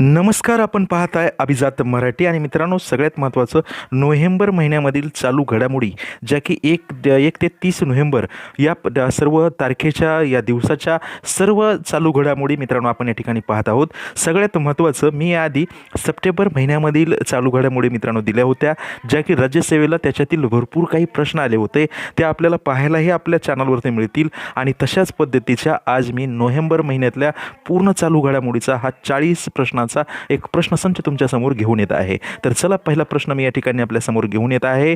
नमस्कार. आपण पाहताय अभिजात मराठी आणि मित्रांनो, सगळ्यात महत्त्वाचं नोव्हेंबर महिन्यामधील चालू घडामोडी ज्या की 1 ते 30 नोव्हेंबर या सर्व तारखेच्या या दिवसाच्या सर्व चालू घडामोडी मित्रांनो आपण या ठिकाणी पाहत आहोत. सगळ्यात महत्त्वाचं मी याआधी सप्टेंबर महिन्यामधील चालू घडामोडी मित्रांनो दिल्या होत्या, ज्या की राज्यसेवेला त्याच्यातील भरपूर काही प्रश्न आले होते. त्या आपल्याला पाहायलाही आपल्या चॅनलवरती मिळतील आणि तशाच पद्धतीच्या आज मी नोव्हेंबर महिन्यातल्या पूर्ण चालू घडामोडीचा हा 40 प्रश्नांचा एक प्रश्नसंच तुमच्यासमोर घेऊन येत आहे. तर चला, पहिला प्रश्न मी या ठिकाणी आपल्यासमोर घेऊन येत आहे.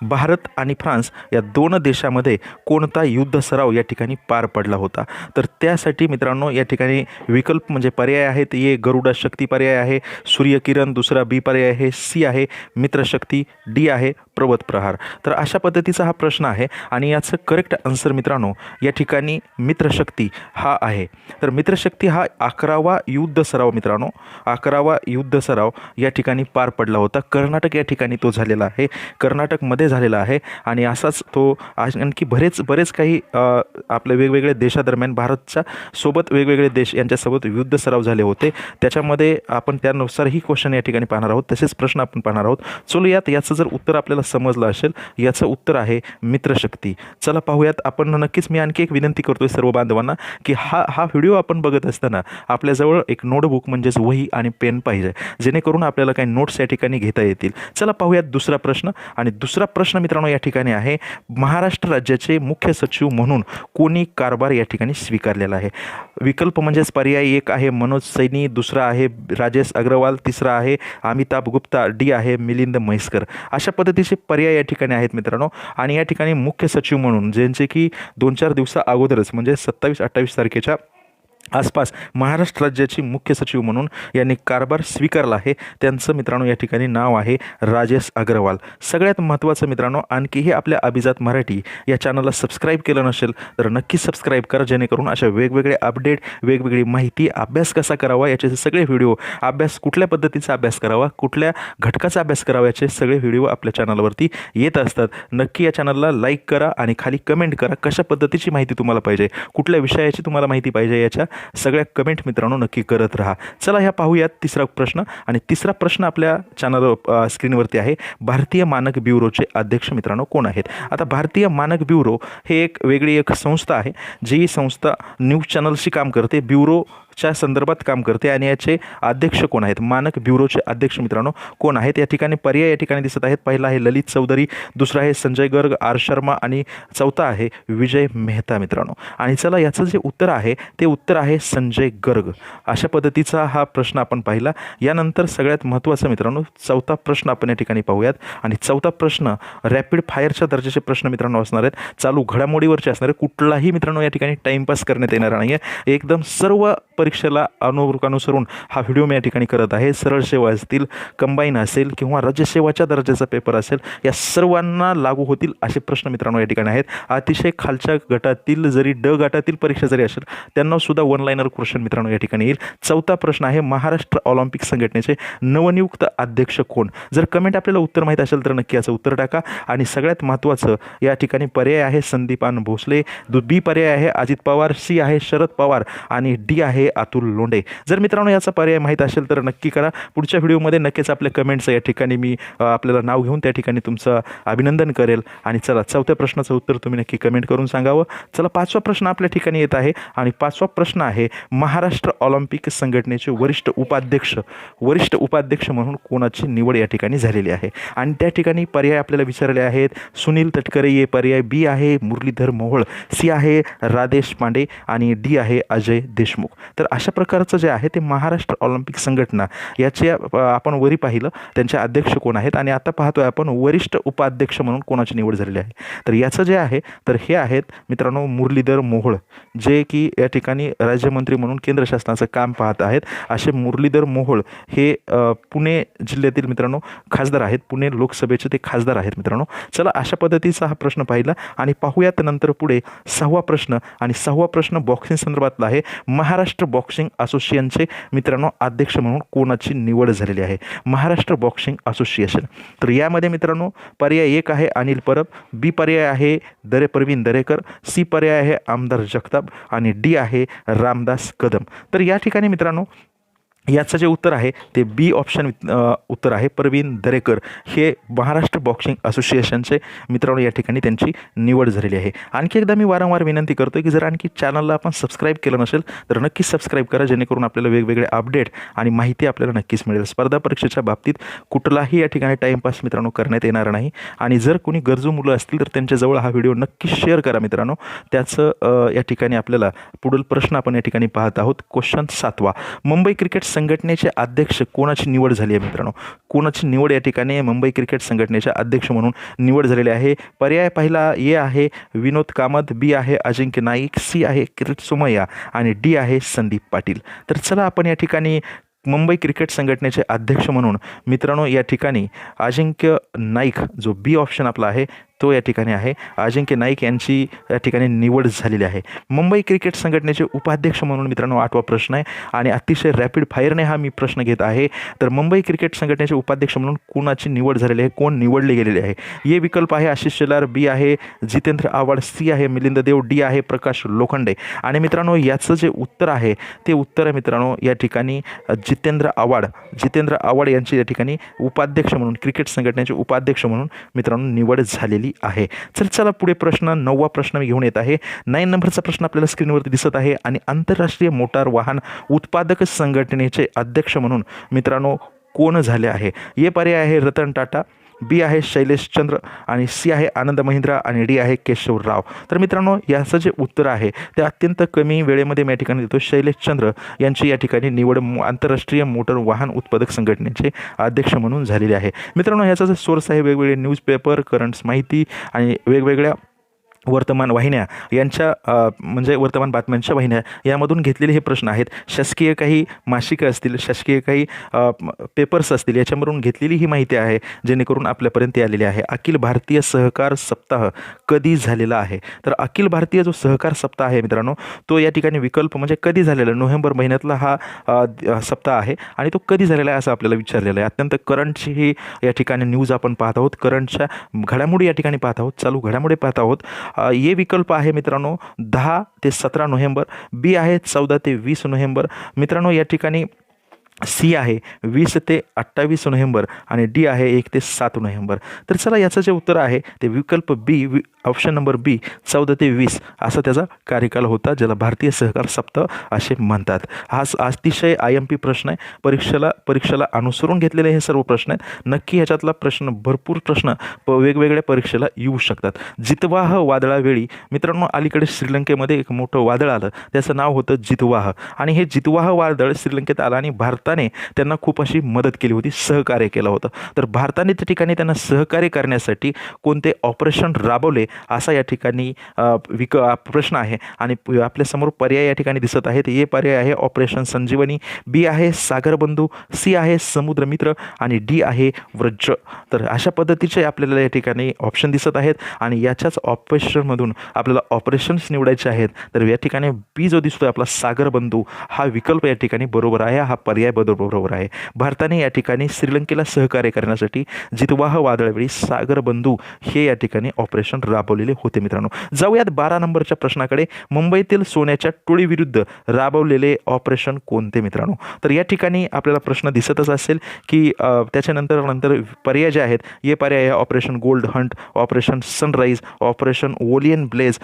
भारत आणि फ्रान्स या दोन देशामध्ये कोणता युद्ध सराव या ठिकाणी पार पडला होता? तर त्यासाठी मित्रांनो या ठिकाणी विकल्प म्हणजे पर्याय आहेत. ए गरुडा शक्ती पर्याय आहे, सूर्यकिरण दुसरा बी पर्याय आहे, सी आहे मित्रशक्ती, डी आहे पर्वत प्रहार. तर अशा पद्धतीचा हा प्रश्न आहे आणि याचं करेक्ट आन्सर मित्रांनो या ठिकाणी मित्रशक्ती हा आहे. तर मित्रशक्ती हा 11वा युद्ध सराव मित्रांनो 11वा युद्ध सराव या ठिकाणी पार पडला होता. कर्नाटक या ठिकाणी तो झालेला आहे, कर्नाटकमध्ये झालेला आहे आणि असाच तो आणखी बरेच काही आपल्या वेगवेगळ्या देशादरम्यान भारतच्या सोबत वेगवेगळे देश यांच्यासोबत युद्ध सराव झाले होते. त्याच्यामध्ये आपण त्यानुसारही क्वेश्चन या ठिकाणी पाहणार आहोत, तसेच प्रश्न आपण पाहणार आहोत. चलूयात, याचं जर उत्तर आपल्याला समजलं असेल, याचं उत्तर आहे मित्रशक्ती. चला पाहूयात. आपण नक्कीच मी आणखी एक विनंती करतोय सर्व बांधवांना की हा व्हिडिओ आपण बघत असताना आपल्याजवळ एक नोटबुक म्हणजेच वही आणि पेन पाहिजे, जेणेकरून आपल्याला काही नोट्स या ठिकाणी घेता येतील. चला पाहूयात दुसरा प्रश्न. आणि दुसरा प्रश्न मित्रांनो या ठिकाणी आहे, महाराष्ट्र राज्याचे मुख्य सचिव म्हणून कोणी कारभार या ठिकाणी स्वीकारलेला आहे? विकल्प म्हणजेच पर्याय 1 आहे मनोज सैनी, दुसरा आहे राजेश अग्रवाल, तिसरा आहे अमिताभ गुप्ता, डी आहे मिलिंद म्हैसकर. अशा पद्धतीचे पर्याय या ठिकाणी आहेत मित्रांनो. आणि या ठिकाणी मुख्य सचिव म्हणून ज्यांचे की 2-4 दिवसा अगोदरच म्हणजे 27-28 तारखेच्या आसपास महाराष्ट्र राज्याची मुख्य सचिव म्हणून यांनी कारभार स्वीकारला आहे, त्यांचं मित्रांनो या ठिकाणी नाव आहे राजेश अग्रवाल. सगळ्यात महत्त्वाचं मित्रांनो, आणखीही आपल्या अभिजात मराठी या चॅनलला सबस्क्राईब केलं नसेल तर नक्की सबस्क्राईब करा, जेणेकरून अशा वेगवेगळे अपडेट, वेगवेगळी माहिती, अभ्यास कसा करावा याचे सगळे व्हिडिओ, अभ्यास कुठल्या पद्धतीचा अभ्यास करावा, कुठल्या घटकाचा अभ्यास करावा याचे सगळे व्हिडिओ आपल्या चॅनलवरती येत असतात. नक्की या चॅनलला लाईक करा आणि खाली कमेंट करा कशा पद्धतीची माहिती तुम्हाला पाहिजे, कुठल्या विषयाची तुम्हाला माहिती पाहिजे, याच्या सगळ्या कमेंट मित्रांनो नक्की करत राहा. चला ह्या पाहूयात तिसरा प्रश्न. आणि तिसरा प्रश्न आपल्या चॅनल स्क्रीनवरती आहे, भारतीय मानक ब्युरोचे अध्यक्ष मित्रांनो कोण आहेत? आता भारतीय मानक ब्युरो हे वेगळी एक संस्था आहे, जी संस्था न्यूज चॅनलशी काम करते, ब्युरोच्या संदर्भात काम करते. आणि याचे अध्यक्ष कोण आहेत? मानक ब्युरोचे अध्यक्ष मित्रांनो कोण आहेत? या ठिकाणी पर्याय या ठिकाणी दिसत आहेत. पहिला आहे ललित चौधरी, दुसरा आहे संजय गर्ग, आर शर्मा आणि चौथा आहे विजय मेहता मित्रांनो. आणि चला, याचं जे उत्तर आहे ते उत्तर आहे संजय गर्ग. अशा पद्धतीचा हा प्रश्न आपण पाहिला. यानंतर सगळ्यात महत्त्वाचा मित्रांनो चौथा प्रश्न आपण या ठिकाणी पाहूयात. आणि चौथा प्रश्न रॅपिड फायरच्या दर्जाचे प्रश्न मित्रांनो असणार आहेत, चालू घडामोडीवरचे असणार आहे. कुठलाही मित्रांनो या ठिकाणी टाइमपास करण्यात येणार नाही आहे. एकदम सर्व परीक्षेला अनुसरून हा व्हिडिओ मी या ठिकाणी करत आहे. सरळ सेवा असतील, कंबाईन असेल किंवा राज्यसेवाच्या दर्जाचा पेपर असेल, या सर्वांना लागू होतील असे प्रश्न मित्रांनो या ठिकाणी आहेत. अतिशय खालच्या गटातील जरी ड गटातील परीक्षा जरी असेल त्यांना सुद्धा वन लाईनर क्वेश्चन मित्रांनो या ठिकाणी येईल. चौथा प्रश्न आहे, महाराष्ट्र ऑलिम्पिक संघटनेचे नवनियुक्त अध्यक्ष कोण? जर कमेंट आपल्याला उत्तर माहीत असेल तर नक्की याचं उत्तर टाका. आणि सगळ्यात महत्त्वाचं या ठिकाणी पर्याय आहे संदीपान भोसले, बी पर्याय आहे अजित पवार, सी आहे शरद पवार आणि डी आहे अतुल लोंढे. जर मित्रांनो याचा पर्याय माहीत असेल तर नक्की करा. पुढच्या व्हिडिओमध्ये नक्कीच आपल्या कमेंट्स या ठिकाणी मी आपल्याला नाव घेऊन त्या ठिकाणी तुमचं अभिनंदन करेल. आणि चला, चौथ्या प्रश्नाचं उत्तर तुम्ही नक्की कमेंट करून सांगावं. चला, पाचवा प्रश्न आपल्या ठिकाणी येत आहे. आणि पाचवा प्रश्न आहे, महाराष्ट्र ऑलिम्पिक संघटनेचे वरिष्ठ उपाध्यक्ष म्हणून कोणाची निवड या ठिकाणी झालेली आहे? आणि त्या ठिकाणी पर्याय आपल्याला विचारले आहेत, सुनील तटकरे ये पर्याय, बी आहे मुरलीधर मोहोळ, सी आहे राजेश पांडे आणि डी आहे अजय देशमुख. तर अशा प्रकारचं जे आहे ते महाराष्ट्र ऑलिम्पिक संघटना याचे आपण वरी पाहिलं, त्यांचे अध्यक्ष कोण आहेत. आणि आता पाहतोय आपण वरिष्ठ उपाध्यक्ष म्हणून कोणाची निवड झालेली आहे. तर याचं जे आहे तर हे आहेत मित्रांनो मुरलीधर मोहोळ, जे की या ठिकाणी राज्यमंत्री म्हणून केंद्र शासनाचं काम पाहत आहेत. असे मुरलीधर मोहोळ हे पुणे जिल्ह्यातील मित्रांनो खासदार आहेत, पुणे लोकसभेचे ते खासदार आहेत मित्रांनो. चला, अशा पद्धतीचा हा प्रश्न पाहिला. आणि पाहूयात नंतर पुढे सहावा प्रश्न. आणि सहावा प्रश्न बॉक्सिंग संदर्भातला आहे, महाराष्ट्र बॉक्सिंग असोसिएशनचे मित्रांनो अध्यक्ष म्हणून कोणाची निवड झालेली आहे? Maharashtra boxing association. तर यामध्ये मित्रांनो पर्याय 1 आहे अनिल परब, बी पर्याय आहे प्रवीण दरेकर, सी पर्याय आहे आमदार जगताप आणि डी आहे रामदास कदम. तर या ठिकाणी मित्रांनो याचं जे उत्तर आहे ते बी ऑप्शन उत्तर आहे. प्रवीण दरेकर हे महाराष्ट्र बॉक्सिंग असोसिएशनचे मित्रांनो या ठिकाणी त्यांची निवड झालेली आहे. आणखी एकदा मी वारंवार विनंती करतो की जर आणखी चॅनलला आपण सबस्क्राईब केलं नसेल तर नक्कीच सबस्क्राईब करा, जेणेकरून आपल्याला वेगवेगळे अपडेट आणि माहिती आपल्याला नक्कीच मिळेल. स्पर्धा परीक्षेच्या बाबतीत कुठलाही या ठिकाणी टाईमपास मित्रांनो करण्यात येणार नाही. आणि जर कोणी गरजू मुलं असतील तर त्यांच्याजवळ हा व्हिडिओ नक्की शेअर करा मित्रांनो. त्याचं या ठिकाणी आपल्याला पुढील प्रश्न आपण या ठिकाणी पाहत आहोत. क्वेश्चन 7वा, मुंबई क्रिकेट संघटनेचे अध्यक्ष कोणाची निवड झाली आहे मित्रांनो? कोणाची निवड या ठिकाणी मुंबई क्रिकेट संघटनेच्या अध्यक्ष म्हणून निवड झालेली आहे? पर्याय पहिला ए आहे विनोद कामत, बी आहे अजिंक्य नाईक, सी आहे किरीट सोमय्या आणि डी आहे संदीप पाटील. तर चला आपण या ठिकाणी मुंबई क्रिकेट संघटनेचे अध्यक्ष म्हणून मित्रांनो या ठिकाणी अजिंक्य नाईक, जो बी ऑप्शन आपला आहे तो या ठिकाणी आहे, अजिंक्य नाईक यांची या ठिकाणी निवड झालेली आहे. मुंबई क्रिकेट संघटनेचे उपाध्यक्ष म्हणून मित्रांनो 8वा प्रश्न आहे आणि अतिशय रॅपिड फायरने हा मी प्रश्न घेत आहे. तर मुंबई क्रिकेट संघटनेचे उपाध्यक्ष म्हणून कोणाची निवड झालेली आहे, कोण निवडले गेलेले आहे? ये विकल्प आहे आशिष शेलार, बी आहे जितेंद्र आव्हाड, सी आहे मिलिंद देव, डी आहे प्रकाश लोखंडे. आणि मित्रांनो याचं जे उत्तर आहे ते उत्तर आहे मित्रांनो या ठिकाणी जितेंद्र आव्हाड यांची या ठिकाणी उपाध्यक्ष म्हणून, क्रिकेट संघटनेचे उपाध्यक्ष म्हणून मित्रांनो निवड झालेली आहे. चला पुढे प्रश्न 9वा प्रश्न मी घेऊन येत आहे. 9 नंबरचा प्रश्न आपल्याला स्क्रीनवरती दिसत आहे. आणि आंतरराष्ट्रीय मोटार वाहन उत्पादक संघटनेचे अध्यक्ष म्हणून मित्रांनो कोण झाले आहे? हे पर्याय आहे रतन टाटा, बी आहे शैलेश चंद्र आणि सी आहे आनंद महिंद्रा आणि डी आहे केशव राव. तर मित्रांनो याचं जे उत्तर आहे ते अत्यंत कमी वेळेमध्ये मी या ठिकाणी देतो. शैलेश चंद्र यांची या ठिकाणी निवड आंतरराष्ट्रीय मोटर वाहन उत्पादक संघटनेचे अध्यक्ष म्हणून झालेले आहे. मित्रांनो याचा जो सोर्स आहे वेगवेगळे न्यूजपेपर, करंट्स माहिती आणि वेगवेगळ्या वर्तमान वाहिन्या यांच्या म्हणजे वर्तमान बातम्यांच्या वाहिन्या यामधून घेतलेले हे प्रश्न आहेत. शासकीय काही मासिकं असतील, शासकीय काही पेपर्स असतील, याच्यामधून घेतलेली ही माहिती आहे जेणेकरून आपल्यापर्यंत आलेली आहे. अखिल भारतीय सहकार सप्ताह कधी झालेला आहे? तर अखिल भारतीय जो सहकार सप्ताह आहे मित्रांनो तो या ठिकाणी विकल्प म्हणजे कधी झालेला, नोव्हेंबर महिन्यातला हा सप्ताह आहे आणि तो कधी झालेला आहे असं आपल्याला विचारलेलं आहे. अत्यंत करंटची ही या ठिकाणी न्यूज आपण पाहत आहोत, करंटच्या घडामोडी या ठिकाणी पाहत आहोत, चालू घडामोडी पाहत आहोत. ये विकल्प आहे मित्रांनो 10 ते 17 नोव्हेंबर, बी आहे 14 ते 20 नोव्हेंबर मित्रांनो या ठिकाणी, सी आहे 20 ते 28 नोव्हेंबर आणि डी आहे 1 ते 7 नोव्हेंबर. तर चला याचं जे उत्तर आहे ते विकल्प बी, ऑप्शन नंबर बी 14 ते 20 असा त्याचा कार्यकाल होता, ज्याला भारतीय सहकार सप्ताह असे म्हणतात. हा अतिशय IMP प्रश्न आहे, परीक्षेला अनुसरून घेतलेले हे सर्व प्रश्न आहेत. नक्की ह्याच्यातला भरपूर प्रश्न वेगवेगळ्या परीक्षेला येऊ शकतात. जितवाह वादळावेळी मित्रांनो अलीकडे श्रीलंकेमध्ये एक मोठं वादळ आलं, त्याचं नाव होतं जितवाह आणि हे जितवाह वादळ श्रीलंकेत आलं आणि भारताने त्यांना खूप अशी मदत केली होती, सहकार्य केलं होतं. तर भारताने त्या ठिकाणी त्यांना सहकार्य करण्यासाठी कोणते ऑपरेशन राबवले असा या ठिकाणी प्रश्न आहे आणि आपल्यासमोर पर्याय या ठिकाणी दिसत आहेत. हे पर्याय आहे ऑपरेशन संजीवनी, बी आहे सागरबंधू, सी आहे समुद्रमित्र आणि डी आहे व्रज. तर अशा पद्धतीचे आपल्याला या ठिकाणी ऑप्शन दिसत आहेत आणि याच्याच ऑपरेशनमधून आपल्याला ऑपरेशन्स निवडायचे आहेत. तर या ठिकाणी बी जो दिसतोय आपला सागरबंधू हा विकल्प या ठिकाणी बरोबर आहे, हा पर्याय बरोबर आहे. भारताने या ठिकाणी श्रीलंकेला सहकार्य करण्यासाठी जितवाह वादळावेळी सागरबंधू हे या ठिकाणी ऑपरेशन राबवलेले होते. मित्रांनो जाऊयात 12 नंबरच्या प्रश्नाकडे. मुंबईतील सोन्याच्या टोळीविरुद्ध राबवलेले ऑपरेशन कोणते मित्रांनो? तर या ठिकाणी आपल्याला प्रश्न दिसतच असेल की त्याच्यानंतर पर्याय जे आहेत हे पर्याय operation gold hunt, operation sunrise, operation olion blaze,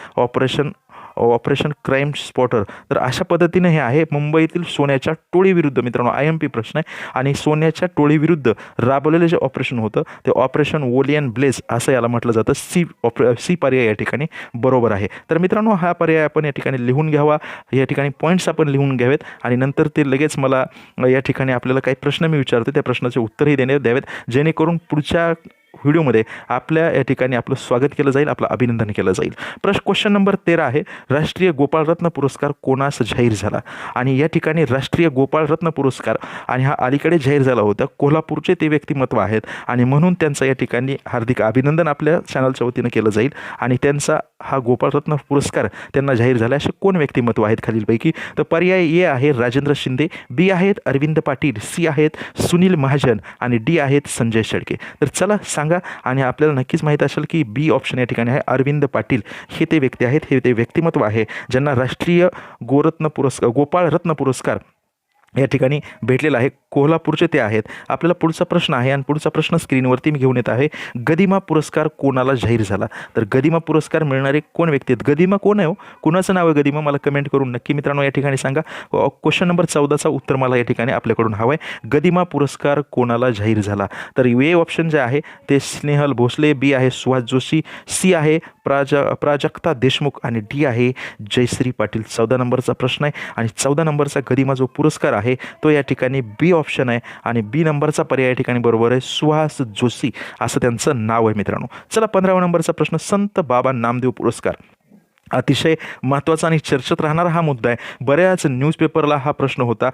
operation crime spotter. तर अशा पद्धतीने हे आहे मुंबईतील सोन्याच्या टोळीविरुद्ध मित्रांनो IMP प्रश्न आहे आणि सोन्याच्या टोळीविरुद्ध राबवलेले जे ऑपरेशन होतं ते ऑपरेशन ओलियन ब्लेज असं याला म्हटलं जातं. सी पर्याय या ठिकाणी बरोबर आहे. तर मित्रांनो हा पर्याय आपण या ठिकाणी लिहून घ्यावा, या ठिकाणी पॉईंट्स आपण लिहून घ्यावेत आणि नंतर ते लगेच मला या ठिकाणी आपल्याला काही प्रश्न मी विचारतो त्या प्रश्नाचे उत्तरही द्यावेत, जेणेकरून पुढच्या व्हिडिओमध्ये आपल्या या ठिकाणी आपलं स्वागत केलं जाईल, आपलं अभिनंदन केलं जाईल. क्वेश्चन नंबर 13 आहे राष्ट्रीय गोपाळरत्न पुरस्कार कोणास जाहीर झाला? आणि या ठिकाणी राष्ट्रीय गोपाळरत्न पुरस्कार आणि हा अलीकडे जाहीर झाला होता, कोल्हापूरचे ते व्यक्तिमत्व आहेत आणि म्हणून त्यांचं या ठिकाणी हार्दिक अभिनंदन आपल्या चॅनलच्या वतीनं केलं जाईल. आणि त्यांचा हा गोपाळरत्न पुरस्कार त्यांना जाहीर झाला. असे कोण व्यक्तिमत्व आहेत खालीलपैकी? तर पर्याय ए आहे राजेंद्र शिंदे, बी आहेत अरविंद पाटील, सी आहेत सुनील महाजन आणि डी आहेत संजय शेळके. तर चला सांगा आणि आपल्याला नक्कीच माहीत असेल की बी ऑप्शन या ठिकाणी आहे अरविंद पाटील हे ते व्यक्ती आहेत, हे ते व्यक्तिमत्व आहे ज्यांना राष्ट्रीय गोपाळरत्न पुरस्कार या ठिकाणी भेटलेलं आहे. कोल्हापूरचे ते आहेत. आपल्याला पुढचा प्रश्न आहे आणि पुढचा प्रश्न स्क्रीनवरती मी घेऊन येत आहे. गदिमा पुरस्कार कोणाला जाहीर झाला? तर गदिमा पुरस्कार मिळणारे कोण व्यक्ती आहेत? गदिमा कोण आहे हो? कुणाचं नाव आहे गदिमा? मला कमेंट करून नक्की मित्रांनो या ठिकाणी सांगा. क्वेश्चन नंबर 14चा उत्तर मला या ठिकाणी आपल्याकडून हवं आहे. गदिमा पुरस्कार कोणाला जाहीर झाला? तर ए ऑप्शन जे आहे ते स्नेहल भोसले, बी आहे सुहास जोशी, सी आहे प्राजक्ता देशमुख आणि डी आहे जयश्री पाटील. 14 नंबरचा प्रश्न आहे आणि 14 नंबरचा गदिमा जो पुरस्कार आहे तो या ठिकाणी बी ऑप्शन आहे आणि बी नंबरचा पर्याय या ठिकाणी बरोबर आहे. सुहास जोशी असं त्यांचं नाव आहे मित्रांनो. चला 15व्या नंबरचा प्रश्न, संत बाबा नामदेव पुरस्कार. अतिशय महत्त्वाचा आणि चर्चेत राहणारा हा मुद्दा आहे. बऱ्याच न्यूजपेपरला हा प्रश्न होता,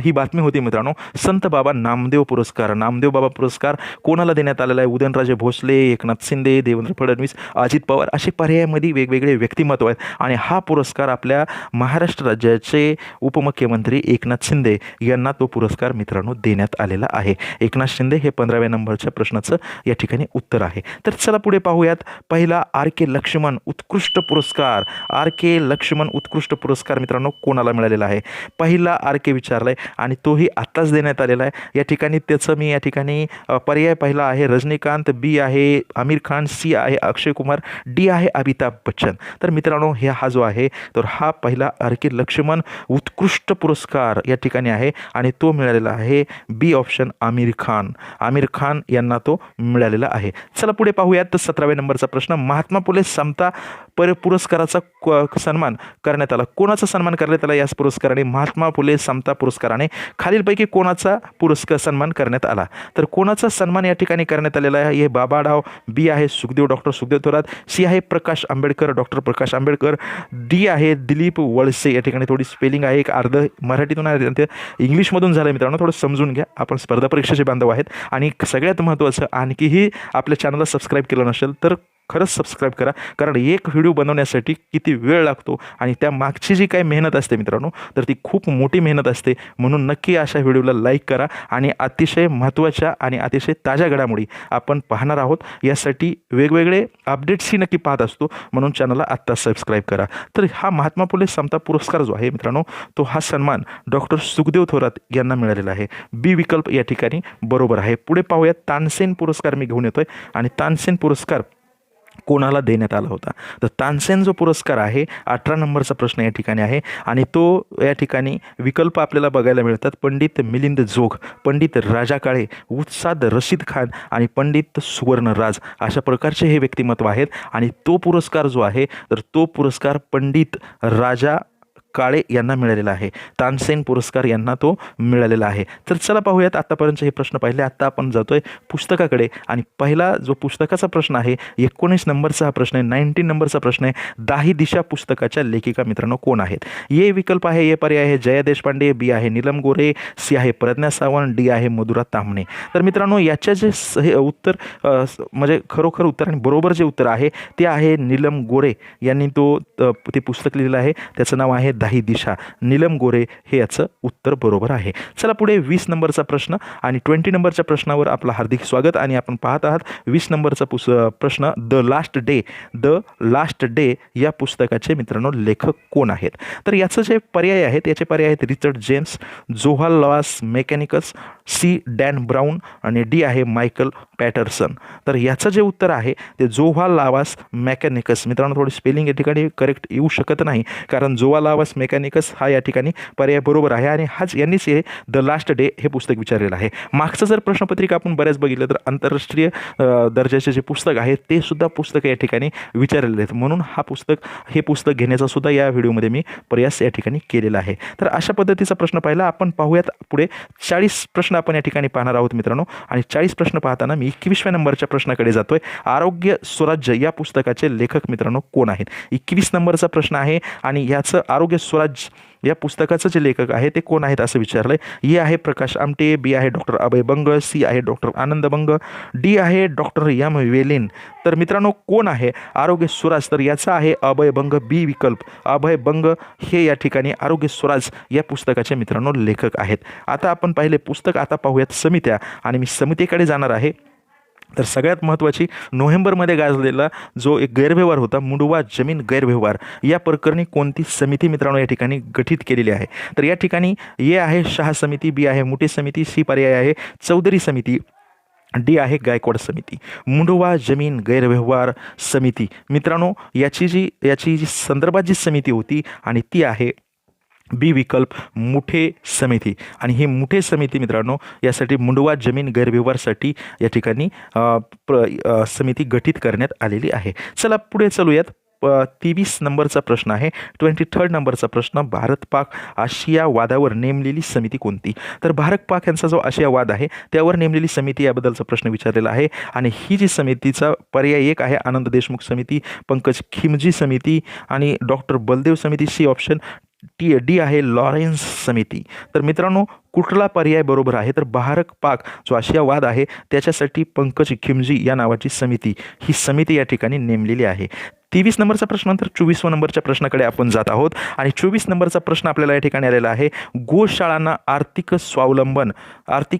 ही बातमी होती मित्रांनो. संत बाबा नामदेव पुरस्कार, नामदेव बाबा पुरस्कार कोणाला देण्यात आलेला आहे? उदयनराजे भोसले, एकनाथ शिंदे, देवेंद्र फडणवीस, अजित पवार असे पर्यायामध्ये वेगवेगळे व्यक्तिमत्व आहेत आणि हा पुरस्कार आपल्या महाराष्ट्र राज्याचे उपमुख्यमंत्री एकनाथ शिंदे यांना तो पुरस्कार मित्रांनो देण्यात आलेला आहे. एकनाथ शिंदे हे 15व्या नंबरच्या प्रश्नाचं या ठिकाणी उत्तर आहे. तर चला पुढे पाहूयात. पहिला RK लक्ष्मण उत्कृष्ट पुरस्कार, RK लक्ष्मण उत्कृष्ट पुरस्कार मित्रांनो कोणाला मिळालेला आहे? पहिला RK विचारलाय आणि तोही आत्ताच देण्यात आलेला आहे. या ठिकाणी त्याचं मी या ठिकाणी पर्याय पहिला आहे रजनीकांत, बी आहे आमिर खान, सी आहे अक्षय कुमार, डी आहे अमिताभ बच्चन. तर मित्रांनो हा जो आहे तर हा पहिला RK लक्ष्मण उत्कृष्ट पुरस्कार या ठिकाणी आहे आणि तो मिळालेला आहे बी ऑप्शन आमिर खान यांना तो मिळालेला आहे. चला पुढे पाहूयात. तर 17व्या नंबरचा प्रश्न, महात्मा फुले समता पुरस्काराचा सन्मान करण्यात आला. कोणाचा सन्मान करण्यात आला या पुरस्काराने? महात्मा फुले समता पुरस्काराने खालीलपैकी कोणाचा सन्मान करण्यात आला? तर कोणाचा सन्मान या ठिकाणी करण्यात आलेला आहे? हे बाबाराव, बी आहे डॉक्टर सुखदेव थोरात, सी आहे प्रकाश आंबेडकर, डॉक्टर प्रकाश आंबेडकर, डी आहे दिलीप वळसे. या ठिकाणी थोडी स्पेलिंग आहे, एक अर्ध मराठीतून आहे इंग्लिशमधून झालं मित्रांनो, थोडं समजून घ्या. आपण स्पर्धा परीक्षेचे बांधव आहेत आणि सगळ्यात महत्त्वाचं आणखीही आपल्या चॅनलला सबस्क्राईब केलं नसेल तर खरंच सबस्क्राईब करा, कारण एक व्हिडिओ बनवण्यासाठी किती वेळ लागतो आणि त्या मागची जी काही मेहनत असते मित्रांनो तर ती खूप मोठी मेहनत असते. म्हणून नक्की अशा व्हिडिओला लाईक करा आणि अतिशय महत्त्वाच्या आणि अतिशय ताज्या घडामोडी आपण पाहणार आहोत. यासाठी वेगवेगळे अपडेट्सही नक्की पाहत असतो, म्हणून चॅनलला आत्ता सबस्क्राईब करा. तर हा महात्मा फुले समता पुरस्कार जो आहे मित्रांनो तो हा सन्मान डॉक्टर सुखदेव थोरात यांना मिळालेला आहे. बी विकल्प या ठिकाणी बरोबर आहे. पुढे पाहूया. तानसेन पुरस्कार मी घेऊन येतोय आणि तानसेन पुरस्कार कोणाला देण्यात आला होता? तर तानसेन जो पुरस्कार आहे 18 नंबरचा प्रश्न या ठिकाणी आहे आणि तो या ठिकाणी विकल्प आपल्याला बघायला मिळतात. पंडित मिलिंद जोग, पंडित राजा काळे, उत्साद रशीद खान आणि पंडित सुवर्णराज अशा प्रकारचे हे व्यक्तिमत्व आहेत आणि तो पुरस्कार जो आहे तर तो पुरस्कार पंडित राजा काळे यांना मिळालेला आहे. तानसेन पुरस्कार यांना तो मिळालेला आहे. तर चला पाहूयात. आत्तापर्यंत हे प्रश्न पाहिले. आत्ता आपण जातोय पुस्तकाकडे आणि पहिला जो पुस्तकाचा प्रश्न आहे 19 नंबरचा हा प्रश्न आहे. 19 नंबरचा प्रश्न आहे, दाही दिशा पुस्तकाच्या लेखिका मित्रांनो कोण आहेत? ये विकल्प आहे, ये पर्याय आहे जया देशपांडे, बी आहे नीलम गोरे, सी आहे प्रज्ञा सावंत, डी आहे मधुरा ताम्हणे. तर मित्रांनो याच्या जे उत्तर म्हणजे खरोखर उत्तर आणि बरोबर जे उत्तर आहे ते आहे नीलम गोरे यांनी ते पुस्तक लिहिलेलं आहे. त्याचं नाव आहे दाही दिशा. नीलम गोरे हे याचं उत्तर बरोबर आहे. चला पुढे 20 नंबरचा प्रश्न आणि 20 नंबरच्या प्रश्नावर आपलं हार्दिक स्वागत आणि आपण पाहत आहात 20 नंबरचा प्रश्न, द लास्ट डे या पुस्तकाचे मित्रांनो लेखक कोण आहेत? तर याचं जे पर्याय आहेत याचे पर्याय आहेत रिचर्ड जेम्स, जोहाल लॉस मेकॅनिकस, सी डॅन ब्राऊन आणि डी आहे मायकल पॅटरसन. तर याचं जे उत्तर आहे ते जोहाल लावास मेकॅनिकस. मित्रांनो थोडी स्पेलिंग या ठिकाणी करेक्ट येऊ शकत नाही, कारण जोहाल लावास मेकॅनिकस हा या ठिकाणी पर्याय बरोबर आहे आणि यांनीच हे द लास्ट डे हे पुस्तक विचारलेलं आहे. मागचं जर प्रश्नपत्रिका आपण बऱ्याच बघितलं तर आंतरराष्ट्रीय दर्जाचे जे पुस्तक आहे ते सुद्धा पुस्तक या ठिकाणी विचारलेले आहेत, म्हणून हे पुस्तक घेण्याचा सुद्धा या व्हिडिओमध्ये मी प्रयास या ठिकाणी केलेला आहे. तर अशा पद्धतीचा प्रश्न पाहिला. आपण पाहूयात पुढे 40 प्रश्न आपण या ठिकाणी पाहणार आहोत मित्रांनो आणि 40 प्रश्न पाहताना मी 21व्या नंबरच्या प्रश्नाकडे जातोय. आरोग्य स्वराज्य या पुस्तकाचे लेखक मित्रांनो कोण आहेत? 21 नंबरचा प्रश्न आहे आणि याचं आरोग्य स्वराज्य या पुस्तकाचं जे लेखक आहे ते कोण आहेत असं विचारलंय. ए आहे प्रकाश आमटे, बी आहे डॉक्टर अभय बंग, सी आहे डॉक्टर आनंद बंग, डी आहे डॉक्टर एम वेलिन. तर मित्रांनो कोण आहे आरोग्य स्वराज? तर याचा आहे अभय बंग, बी विकल्प. अभय बंग हे या ठिकाणी आरोग्य स्वराज या पुस्तकाचे मित्रांनो लेखक आहेत. आता आपण पाहिले पुस्तक, आता पाहूयात समित्या आणि मी समितीकडे जाणार आहे. तर सगळ्यात महत्त्वाची नोव्हेंबरमध्ये गाजलेला जो एक गैरव्यवहार होता, मुंडवा जमीन गैरव्यवहार, या प्रकरणी कोणती समिती मित्रांनो या ठिकाणी गठीत केलेली आहे? तर या ठिकाणी ए आहे शहा समिती, बी आहे मुठे समिती, सी पर्याय आहे चौधरी समिती, डी आहे गायकवाड समिती. मुंडवा जमीन गैरव्यवहार समिती मित्रांनो, याची जी संदर्भात जी समिती होती आणि ती आहे बी विकल्प मुठे समिती. आणि ही मुठे समिती मित्रांनो यासाठी मुंडवा जमीन गैरव्यवहारसाठी या ठिकाणी समिती गठीत करण्यात आलेली आहे. चला पुढे चलूयात. 23 नंबरचा प्रश्न आहे, 23 नंबरचा प्रश्न, भारत पाक आशिया वादावर नेमलेली समिती कोणती? तर भारत पाक यांचा जो आशिया वाद आहे त्यावर नेमलेली समिती याबद्दलचा प्रश्न विचारलेला आहे. आणि ही जी समितीचा पर्याय एक आहे आनंद देशमुख समिती, पंकज खिमजी समिती आणि डॉक्टर बलदेव समिती, सी ऑप्शन. डी आहे लॉरेन्स समिती. तर मित्रांनो कुठला पर्याय बरोबर आहे? तर भारत पाक जो आशिया वाद आहे त्याच्यासाठी पंकज खिमजी या नावाची समिती, ही समिती या ठिकाणी नेमलेली आहे. 23 नंबरचा प्रश्न नंतर 24 नंबरच्या प्रश्नाकडे आपण जात आहोत. आणि 24 नंबरचा प्रश्न आपल्याला या ठिकाणी आलेला आहे, गोशाळांना आर्थिक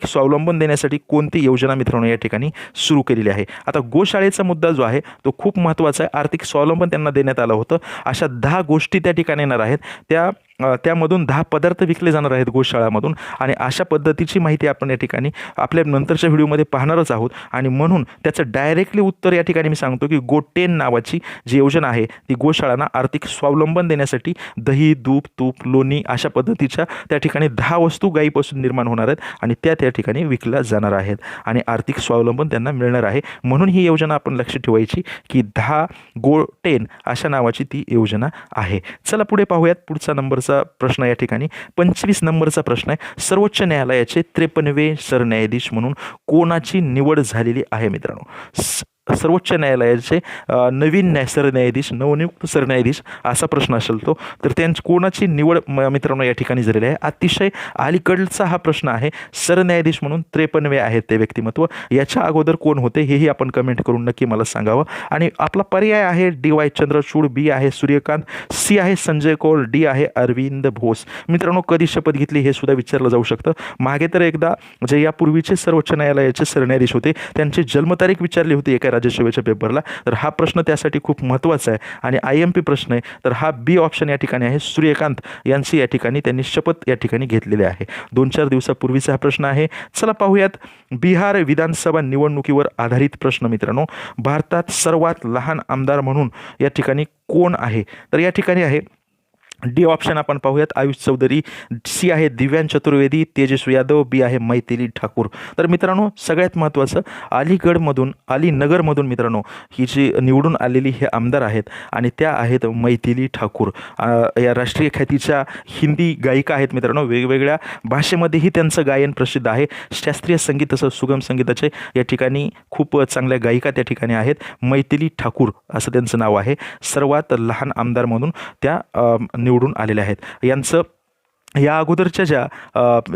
स्वावलंबन देण्यासाठी कोणती योजना मित्रांनो या ठिकाणी सुरू केलेली आहे? आता गोशाळेचा मुद्दा जो आहे तो खूप महत्त्वाचा आहे. आर्थिक स्वावलंबन त्यांना देण्यात आलं होतं. अशा 10 गोष्टी त्या ठिकाणी येणार आहेत. त्यामधून 10 पदार्थ विकले जाणार आहेत गोशाळामधून. आणि अशा पद्धतीची माहिती आपण या ठिकाणी आपल्या नंतरच्या व्हिडिओमध्ये पाहणारच आहोत. आणि म्हणून त्याचं डायरेक्टली उत्तर या ठिकाणी मी सांगतो की गोटेन नावाची जी योजना आहे ती गोशाळांना आर्थिक स्वावलंबन देण्यासाठी दही, दूध, तूप, लोणी अशा पद्धतीच्या त्या ठिकाणी 10 वस्तू गायीपासून निर्माण होणार आहेत आणि त्या ठिकाणी विकल्या जाणार आहेत आणि आर्थिक स्वावलंबन त्यांना मिळणार आहे. म्हणून ही योजना आपण लक्षात ठेवायची की 10 गोटेन अशा नावाची ती योजना आहे. चला पुढे पाहूयात. पुढचा नंबरचा प्रश्न या ठिकाणी 25 नंबरचा प्रश्न आहे, सर्वोच्च न्यायालयाचे 53वे सरन्यायाधीश म्हणून कोणाची निवड झालेली आहे मित्रांनो? सर्वोच्च न्यायालयाचे नवनियुक्त सरन्यायाधीश असा प्रश्न असेल तो. तर कोणाची निवड मित्रांनो या ठिकाणी झालेली आहे? अतिशय अलीकडचा हा प्रश्न आहे. सरन्यायाधीश म्हणून 53वे आहेत ते व्यक्तिमत्व. याच्या अगोदर कोण होते हेही आपण कमेंट करून नक्की मला सांगावं. आणि आपला पर्याय आहे डी वाय चंद्रचूड, बी आहे सूर्यकांत, सी आहे संजय कौल, डी आहे अरविंद घोष. मित्रांनो कधी शपथ घेतली हे सुद्धा विचारलं जाऊ शकतं. मागे तर एकदा जे यापूर्वीचे सर्वोच्च न्यायालयाचे सरन्यायाधीश होते त्यांची जन्मतारीख विचारली होती एका राज्यसेवेच्या पेपरला. तर हा प्रश्न त्यासाठी खूप महत्त्वाचा आहे आणि IMP प्रश्न आहे. तर हा बी ऑप्शन या ठिकाणी आहे. सूर्यकांत यांची या ठिकाणी त्यांनी शपथ या ठिकाणी घेतलेली आहे. 2-4 दिवसापूर्वीचा हा प्रश्न आहे. चला पाहूयात. बिहार विधानसभा निवडणुकीवर आधारित प्रश्न मित्रांनो, भारतात सर्वात लहान आमदार म्हणून या ठिकाणी कोण आहे? तर या ठिकाणी आहे डी ऑप्शन आपण पाहूयात, आयुष चौधरी, सी आहे दिव्यांग चतुर्वेदी, तेजस्वी यादव, बी आहे मैथिली ठाकूर. तर मित्रांनो सगळ्यात महत्त्वाचं अलीनगरमधून मित्रांनो ही जी निवडून आलेली हे आमदार आहेत आणि त्या आहेत मैथिली ठाकूर. या राष्ट्रीय ख्यातीच्या हिंदी गायिका आहेत मित्रांनो. वेगवेगळ्या भाषेमध्येही त्यांचं गायन प्रसिद्ध आहे. शास्त्रीय संगीत तसं सुगम संगीताचे या ठिकाणी खूप चांगल्या गायिका त्या ठिकाणी आहेत. मैथिली ठाकूर असं त्यांचं नाव आहे. सर्वात लहान आमदार म्हणून त्या निवडून आलेले आहेत. यांचं या अगोदरच्या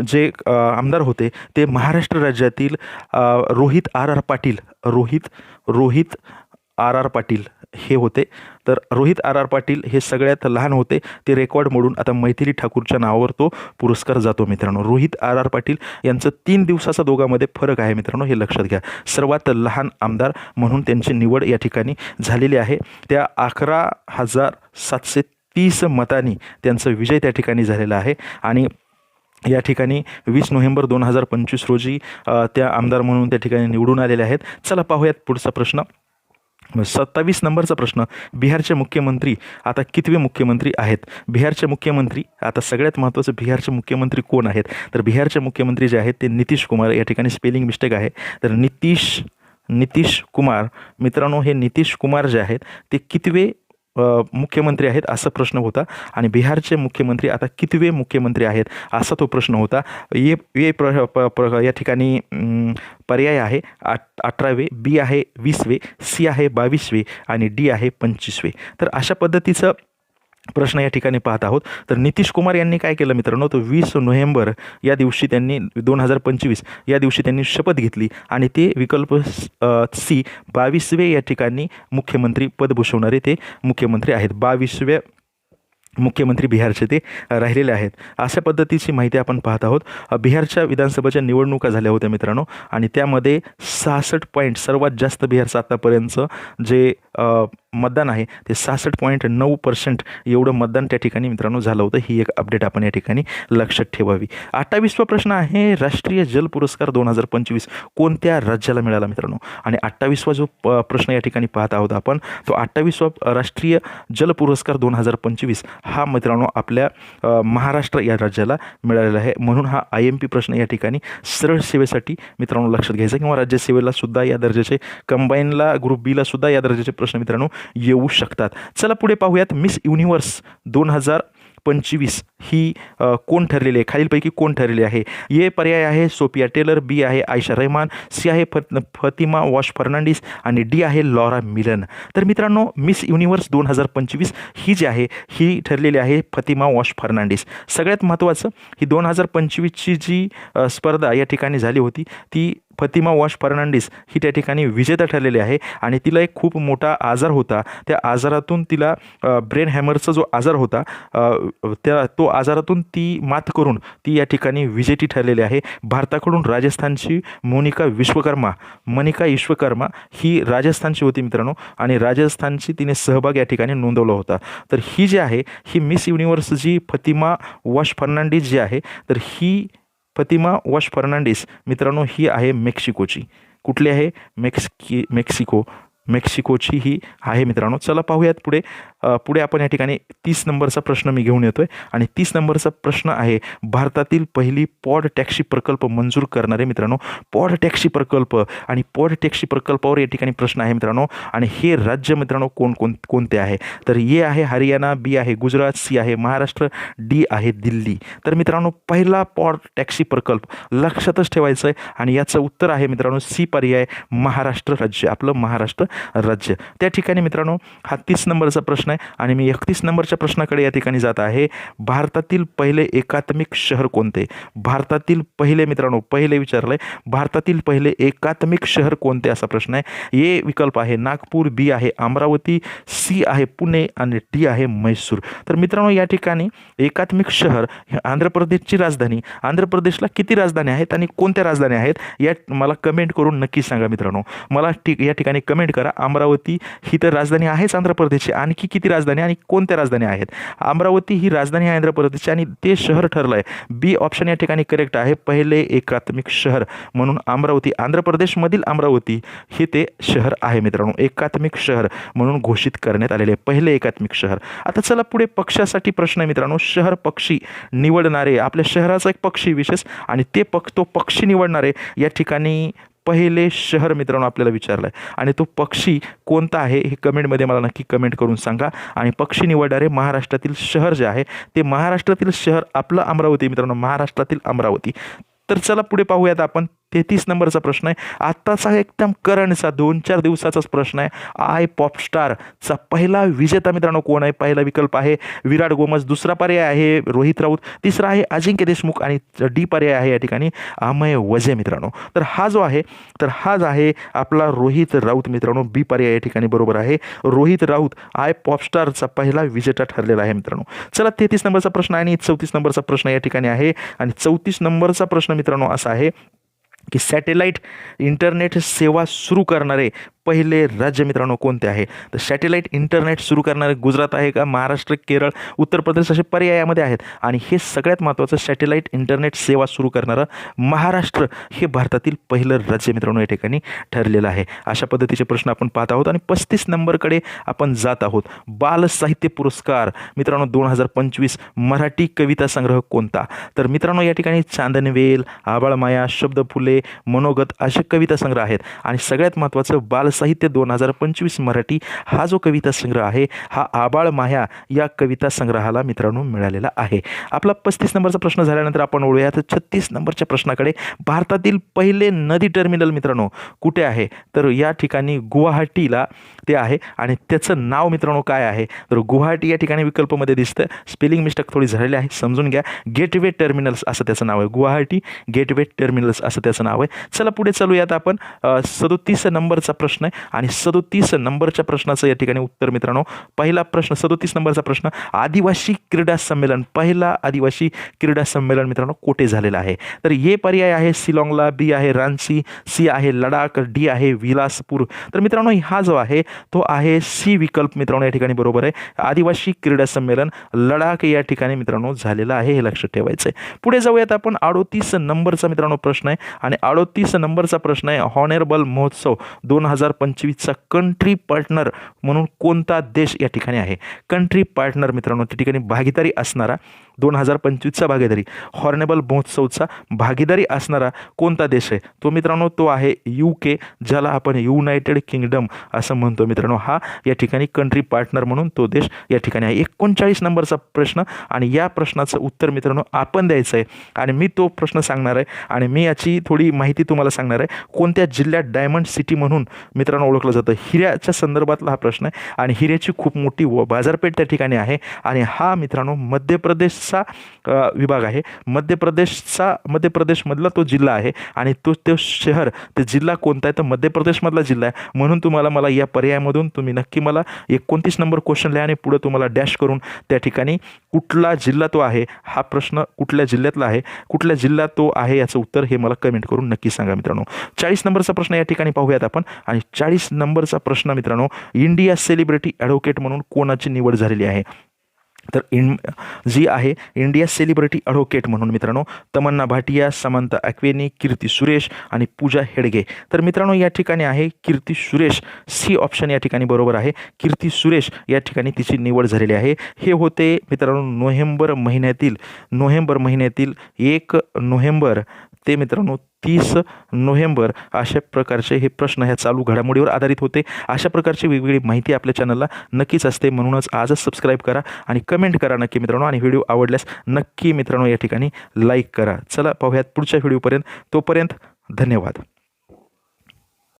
जे आमदार होते ते महाराष्ट्र राज्यातील रोहित आर आर पाटील हे होते. तर रोहित आर पाटील हे सगळ्यात लहान होते. ते रेकॉर्ड मोडून आता मैथिली ठाकूरच्या नावावर तो पुरस्कार जातो मित्रांनो. रोहित आर पाटील यांचं 3 दिवसाचा दोघांमध्ये फरक आहे मित्रांनो, हे लक्षात घ्या. सर्वात लहान आमदार म्हणून त्यांची निवड या ठिकाणी झालेली आहे. त्या 11,730 मतांनी त्यांचा विजय त्या ठिकाणी झालेला आहे. आणि या ठिकाणी 20 नोव्हेंबर 2025 रोजी त्या आमदार म्हणून त्या ठिकाणी निवडून आलेले आहेत. चला पाहूयात पुढचा प्रश्न. 27 नंबरचा प्रश्न, बिहारचे मुख्यमंत्री आता कितवे मुख्यमंत्री आहेत? बिहारचे मुख्यमंत्री आता सगळ्यात महत्त्वाचं, बिहारचे मुख्यमंत्री कोण आहेत? तर बिहारचे मुख्यमंत्री जे आहेत ते नितीश कुमार. या ठिकाणी स्पेलिंग मिस्टेक आहे. तर नितीश कुमार मित्रांनो, हे नितीश कुमार जे आहेत ते कितवे मुख्यमंत्री आहेत असा प्रश्न होता. आणि बिहारचे मुख्यमंत्री आता कितवे मुख्यमंत्री आहेत असा तो प्रश्न होता. या ठिकाणी पर्याय आहे 18वे, बी आहे 20वे, सी आहे 22वे आणि डी आहे 25वे. तर अशा पद्धतीचं प्रश्न या ठिकाणी पाहत आहोत. तर नितीश कुमार यांनी काय केलं मित्रांनो, तो 20 नोव्हेंबर या दिवशी त्यांनी 2025 या दिवशी त्यांनी शपथ घेतली आणि ते विकल्प सी 22वे या ठिकाणी मुख्यमंत्री पद भूषवणारे ते मुख्यमंत्री आहेत. 22व्या मुख्यमंत्री बिहारचे ते राहिलेले आहेत. अशा पद्धतीची माहिती आपण पाहत आहोत. बिहारच्या विधानसभेच्या निवडणुका झाल्या होत्या मित्रांनो आणि त्यामध्ये 66 पॉईंट सर्वात जास्त बिहारचं आतापर्यंतचं जे मतदान आहे ते 66.9% एवढं मतदान त्या ठिकाणी मित्रांनो झालं होतं. ही एक अपडेट आपण या ठिकाणी लक्षात ठेवावी. 28वा प्रश्न आहे राष्ट्रीय जल पुरस्कार 2025 कोणत्या राज्याला मिळाला मित्रांनो? आणि 28वा जो प्रश्न या ठिकाणी पाहत आहोत आपण तो 28वा राष्ट्रीय जल पुरस्कार 2025 हा मित्रांनो आपल्या महाराष्ट्र या राज्याला मिळालेला आहे. म्हणून हा IMP प्रश्न या ठिकाणी सरळ सेवेसाठी मित्रांनो लक्षात घ्यायचा किंवा राज्यसेवेला सुद्धा या दर्जाचे कंबाईनला ग्रुप बीला सुद्धा या दर्जाचे प्रश्न मित्रांनो येऊ शकतात. चला पुढे पाहूयात. मिस युनिव्हर्स 2025 ही कोण ठरलेली आहे? खालीलपैकी कोण ठरलेली आहे? ए पर्याय आहे सोफिया टेलर, बी आहे आयशा रहमान, सी आहे फतिमा वॉश फर्नांडिस आणि डी आहे लॉरा मिलन. तर मित्रांनो मिस युनिव्हर्स 2025 ही जी आहे ही ठरलेली आहे फतिमा वॉश फर्नांडिस. सगळ्यात महत्त्वाचं ही 2025ची जी स्पर्धा या ठिकाणी झाली होती ती फतिमा वॉश फर्नांडिस ही त्या ठिकाणी विजेता ठरलेली आहे आणि तिला एक खूप मोठा आजार होता. त्या आजारातून तिला ब्रेन हॅमरचा जो आजार होता तो आजारातून ती मात करून ती या ठिकाणी विजेती ठरलेली आहे. भारताकडून राजस्थानची मनिका विश्वकर्मा ही राजस्थानची होती मित्रांनो आणि राजस्थानची तिने सहभाग या ठिकाणी नोंदवला होता. तर ही जी आहे ही मिस युनिव्हर्स जी फतिमा वॉश फर्नांडिस जी आहे तर ही फतिमा वॉश फर्नांडिस मित्रांनो ही आहे मेक्सिकोची. कुठली आहे? मेक्सिकोची ही आहे मित्रांनो. चला पाहूयात पुढे आपण या ठिकाणी 30 नंबरचा प्रश्न मी घेऊन येतोय आणि 30 नंबरचा प्रश्न आहे भारतातील पहिली पॉड टॅक्सी प्रकल्प मंजूर करणारे मित्रांनो पॉड टॅक्सी प्रकल्प आणि पॉड टॅक्सी प्रकल्पावर या ठिकाणी प्रश्न आहे मित्रांनो आणि हे राज्य मित्रांनो कोणते आहे? तर ए आहे हरियाणा, बी आहे गुजरात, सी आहे महाराष्ट्र, डी आहे दिल्ली. तर मित्रांनो पहिला पॉड टॅक्सी प्रकल्प लक्षातच ठेवायचं आहे आणि याचं उत्तर आहे मित्रांनो सी पर्याय महाराष्ट्र राज्य. आपलं महाराष्ट्र राज्य. त्या ठिकाणी मित्रांनो हा 30 नंबरचा प्रश्न आहे आणि मी 31 नंबरच्या प्रश्नाकडे या ठिकाणी जात आहे. भारतातील पहिले एकात्मिक शहर कोणते? भारतातील पहिले मित्रांनो पहिले विचारलंय भारतातील पहिले एकात्मिक शहर कोणते असा प्रश्न आहे. ए विकल्प आहे नागपूर, बी आहे अमरावती, सी आहे पुणे आणि डी आहे म्हैसूर. तर मित्रांनो या ठिकाणी एकात्मिक शहर आंध्र प्रदेशची राजधानी. आंध्र प्रदेशला किती राजधानी आहेत आणि कोणत्या राजधानी आहेत या मला कमेंट करून नक्की सांगा मित्रांनो. मला या ठिकाणी कमेंट करा. अमरावती ही तर राजधानी आहेच आंध्र प्रदेशची. आणखी किती राजधानी आणि कोणत्या राजधानी आहेत? अमरावती ही राजधानी आहे आंध्र प्रदेशची आणि ते शहर ठरलं आहे. बी ऑप्शन या ठिकाणी करेक्ट आहे. पहिले एकात्मिक शहर म्हणून अमरावती आंध्र प्रदेशमधील अमरावती हे ते शहर आहे मित्रांनो. एकात्मिक शहर म्हणून घोषित करण्यात आलेले पहिले एकात्मिक शहर. आता चला पुढे पक्षासाठी प्रश्न आहे मित्रांनो. शहर पक्षी निवडणारे आपल्या शहराचा एक पक्षी विशेष आणि तो पक्षी निवडणारे या ठिकाणी पहिले शहर मित्रांनो आपल्याला विचारलं आहे आणि तो पक्षी कोणता आहे हे कमेंटमध्ये मला नक्की कमेंट करून सांगा. आणि पक्षी निवडणारे महाराष्ट्रातील शहर जे आहे ते महाराष्ट्रातील शहर आपलं अमरावती मित्रांनो महाराष्ट्रातील अमरावती. तर चला पुढे पाहूयात आपण 33 नंबरचा प्रश्न आहे. आत्ताचा एकदम करंटचा 2-4 दिवसाचाच प्रश्न आहे. आय पॉपस्टारचा पहिला विजेता मित्रांनो कोण आहे? पहिला विकल्प आहे विराट गोमज, दुसरा पर्याय आहे रोहित राऊत, तिसरा आहे अजिंक्य देशमुख आणि डी पर्याय आहे या ठिकाणी अमय वझे मित्रांनो. तर हा जो आहे आपला रोहित राऊत मित्रांनो. बी पर्याय या ठिकाणी बरोबर आहे. रोहित राऊत आय पॉपस्टारचा पहिला विजेता ठरलेला आहे मित्रांनो. चला 33 नंबरचा प्रश्न आहे आणि 34 नंबरचा प्रश्न या ठिकाणी आहे आणि 34 नंबरचा प्रश्न मित्रांनो असा आहे की सॅटेलाईट इंटरनेट सेवा सुरू करणारे पहिले राज्य मित्रांनो कोणते आहे? तर सॅटेलाईट इंटरनेट सुरू करणारे गुजरात आहे का, महाराष्ट्र, केरळ, उत्तर प्रदेश असे पर्याय यामध्ये आहेत आणि हे सगळ्यात महत्त्वाचं सॅटेलाईट इंटरनेट सेवा सुरू करणारं महाराष्ट्र हे भारतातील पहिलं राज्य मित्रांनो या ठिकाणी ठरलेलं आहे. अशा पद्धतीचे प्रश्न आपण पाहत आहोत आणि 35 नंबरकडे आपण जात आहोत. बाल साहित्य पुरस्कार मित्रांनो 2025 मराठी कविता संग्रह कोणता? तर मित्रांनो या ठिकाणी चांदणवेल, आबाळमाया, शब्दफुले, मनोगत असे कविता संग्रह आहेत आणि सगळ्यात महत्त्वाचं बाल साहित्य 2025 मराठी हा जो कविता संग्रह आहे हा आबाळ माया या कविता संग्रहाला मित्रांनो मिळालेला आहे. आपला 35 नंबरचा प्रश्न झाल्यानंतर आपण वळूयात 36 नंबरच्या प्रश्नाकडे. भारतातील पहिले नदी टर्मिनल मित्रांनो कुठे आहे? तर या ठिकाणी गुवाहाटीला ते आहे आणि त्याचं नाव मित्रांनो काय आहे? तर गुवाहाटी या ठिकाणी विकल्पामध्ये दिसतं. स्पेलिंग मिस्टेक थोडी झालेली आहे समजून घ्या. गेटवे टर्मिनल्स असं त्याचं नाव आहे. गुवाहाटी गेटवे टर्मिनल्स असं त्याचं नाव आहे. चला पुढे चालूयात आपण 37 नंबरचा प्रश्न आहे आणि 37 नंबरच्या प्रश्नाचं या ठिकाणी उत्तर मित्रांनो. पहिला प्रश्न 37 नंबरचा प्रश्न, आदिवासी क्रीडा संमेलन, पहिला आदिवासी क्रीडा संमेलन मित्रांनो कोठे झालेलं आहे? तर हे पर्याय आहे शिलाँगला, बी आहे रांची, सी आहे लडाख, डी आहे विलासपूर. तर मित्रांनो हा जो आहे तो आहे सी विकल्प मित्रांनो या ठिकाणी बरोबर आहे. आदिवासी क्रीडा संमेलन लडाख या ठिकाणी मित्रांनो झालेलं आहे, हे लक्षात ठेवायचं आहे. पुढे जाऊयात आपण. 38 नंबरचा मित्रांनो प्रश्न आहे आणि 38 नंबरचा प्रश्न आहे, हॉनरेबल महोत्सव 2025चा कंट्री पार्टनर म्हणून कोणता देश या ठिकाणी आहे? कंट्री पार्टनर मित्रांनो त्या ठिकाणी भागीदारी असणारा 2025चा भागीदारी हॉर्नेबल महोत्सवचा भागीदारी असणारा कोणता देश आहे? तो मित्रांनो तो आहे UK, ज्याला आपण युनायटेड किंगडम असं म्हणतो मित्रांनो. हा या ठिकाणी कंट्री पार्टनर म्हणून तो देश या ठिकाणी आहे. 39 नंबरचा प्रश्न आणि या प्रश्नाचं उत्तर मित्रांनो आपण द्यायचं आहे आणि मी तो प्रश्न सांगणार आहे आणि मी याची थोडी माहिती तुम्हाला सांगणार आहे. कोणत्या जिल्ह्यात डायमंड सिटी म्हणून मित्रांनो ओळखलं जातं? हिऱ्याच्या संदर्भातला हा प्रश्न आहे आणि हिऱ्याची खूप मोठी बाजारपेठ त्या ठिकाणी आहे आणि हा मित्रांनो मध्य प्रदेशचा विभाग आहे. मध्य प्रदेशमधला तो जिल्हा आहे आणि तो शहर ते जिल्हा कोणता आहे? तर मध्य प्रदेशमधला जिल्हा आहे. म्हणून तुम्हाला मला या पर्यायामधून तुम्ही नक्की मला 29 नंबर क्वेश्चन लिहा आणि पुढे तुम्हाला डॅश करून त्या ठिकाणी कुठला जिल्हा तो आहे, हा प्रश्न कुठल्या जिल्ह्यातला आहे, कुठल्या जिल्ह्यात तो आहे याचं उत्तर हे मला कमेंट करून नक्की सांगा मित्रांनो. 40 नंबरचा प्रश्न या ठिकाणी पाहूयात आपण आणि 40 नंबरचा प्रश्न मित्रांनो, इंडिया सेलिब्रिटी ॲडव्होकेट म्हणून कोणाची निवड झालेली आहे? तर जी आहे इंडिया सेलिब्रिटी ॲडव्होकेट म्हणून मित्रांनो तमन्ना भाटिया, समंता अक्वेनी, कीर्ती सुरेश आणि पूजा हेडगे. तर मित्रांनो या ठिकाणी आहे कीर्ती सुरेश, सी ऑप्शन या ठिकाणी बरोबर आहे. कीर्ती सुरेश या ठिकाणी तिची निवड झालेली आहे. हे होते मित्रांनो नोव्हेंबर महिन्यातील 1 नोव्हेंबर ते मित्रांनो 30 नोव्हेंबर अशा प्रकारचे हे प्रश्न ह्या चालू घडामोडीवर आधारित होते. अशा प्रकारची वेगवेगळी माहिती आपल्या चॅनलला नक्कीच असते, म्हणूनच आजच सबस्क्राईब करा आणि कमेंट करा नक्की मित्रांनो आणि व्हिडिओ आवडल्यास नक्की मित्रांनो या ठिकाणी लाईक करा. चला पाहूयात पुढच्या व्हिडिओपर्यंत. तोपर्यंत धन्यवाद.